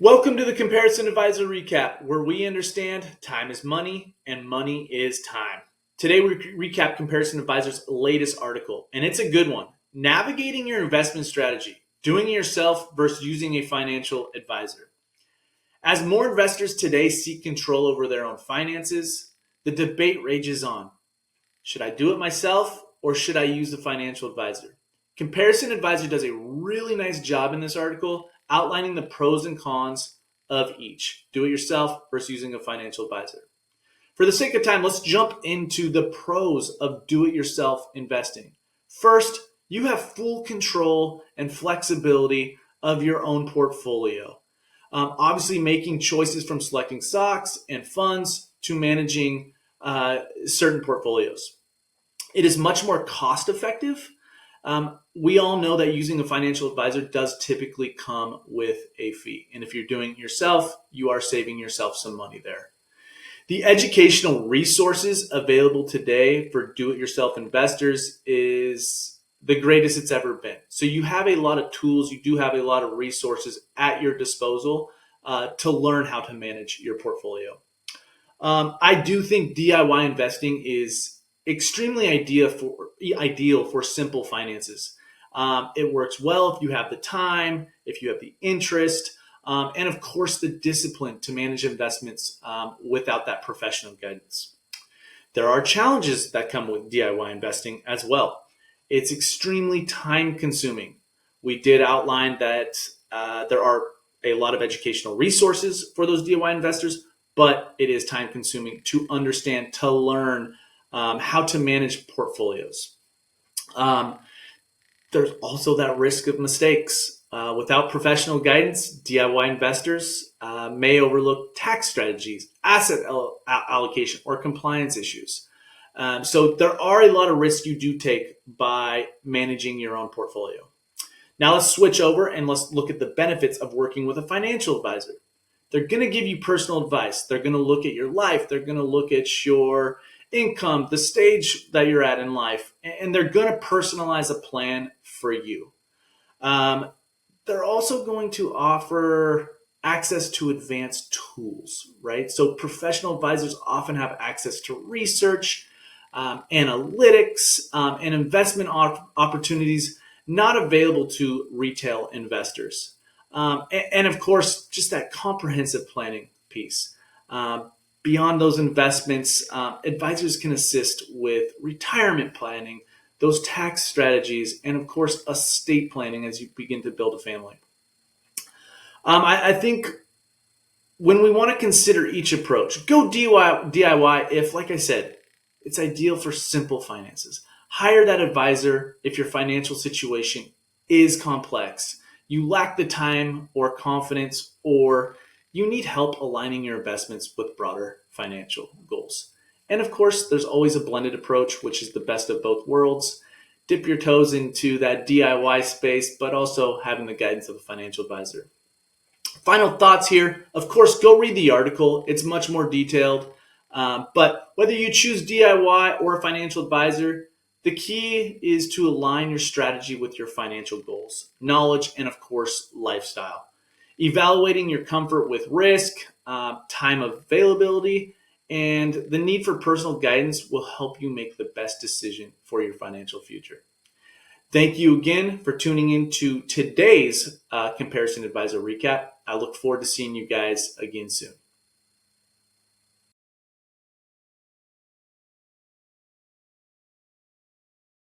Welcome to the Comparison Advisor Recap, where we understand time is money and money is time. Today we recap Comparison Advisor's latest article, and it's a good one. Navigating your investment strategy, doing it yourself versus using a financial advisor. As more investors today seek control over their own finances, the debate rages on. Should I do it myself or should I use a financial advisor? Comparison Advisor does a really nice job in this article outlining the pros and cons of each. Do it yourself versus using a financial advisor. For the sake of time, let's jump into the pros of do it yourself investing. First, you have full control and flexibility of your own portfolio. Obviously, making choices from selecting stocks and funds to managing certain portfolios. It is much more cost effective. We all know that using a financial advisor does typically come with a fee. And if you're doing it yourself, you are saving yourself some money there. The educational resources available today for do-it-yourself investors is the greatest it's ever been. So you have a lot of tools, you do have a lot of resources at your disposal to learn how to manage your portfolio. I do think DIY investing is extremely ideal for simple finances. It works well if you have the time, if you have the interest, and of course the discipline to manage investments without that professional guidance. There are challenges that come with DIY investing as well. It's extremely time consuming. We did outline that there are a lot of educational resources for those DIY investors, but it is time consuming to understand, to learn how to manage portfolios. There's also that risk of mistakes. Without professional guidance, DIY investors may overlook tax strategies, asset allocation, or compliance issues. So there are a lot of risks you do take by managing your own portfolio. Now let's switch over and let's look at the benefits of working with a financial advisor. They're going to give you personal advice. They're going to look at your life. They're going to look at your income, the stage that you're at in life, and they're going to personalize a plan for you. They're also going to offer access to advanced tools, right? So professional advisors often have access to research, analytics, and investment opportunities not available to retail investors. And of course, just that comprehensive planning piece. Beyond those investments, advisors can assist with retirement planning, those tax strategies, and of course, estate planning as you begin to build a family. I think when we want to consider each approach, go DIY if, like I said, it's ideal for simple finances. Hire that advisor if your financial situation is complex, you lack the time or confidence, or you need help aligning your investments with broader financial goals. And of course, there's always a blended approach, which is the best of both worlds. Dip your toes into that DIY space, but also having the guidance of a financial advisor. Final thoughts here. Of course, go read the article. It's much more detailed. But whether you choose DIY or a financial advisor, the key is to align your strategy with your financial goals, knowledge, and of course, lifestyle. Evaluating your comfort with risk, time availability, and the need for personal guidance will help you make the best decision for your financial future. Thank you again for tuning in to today's Comparison Advisor Recap. I look forward to seeing you guys again soon.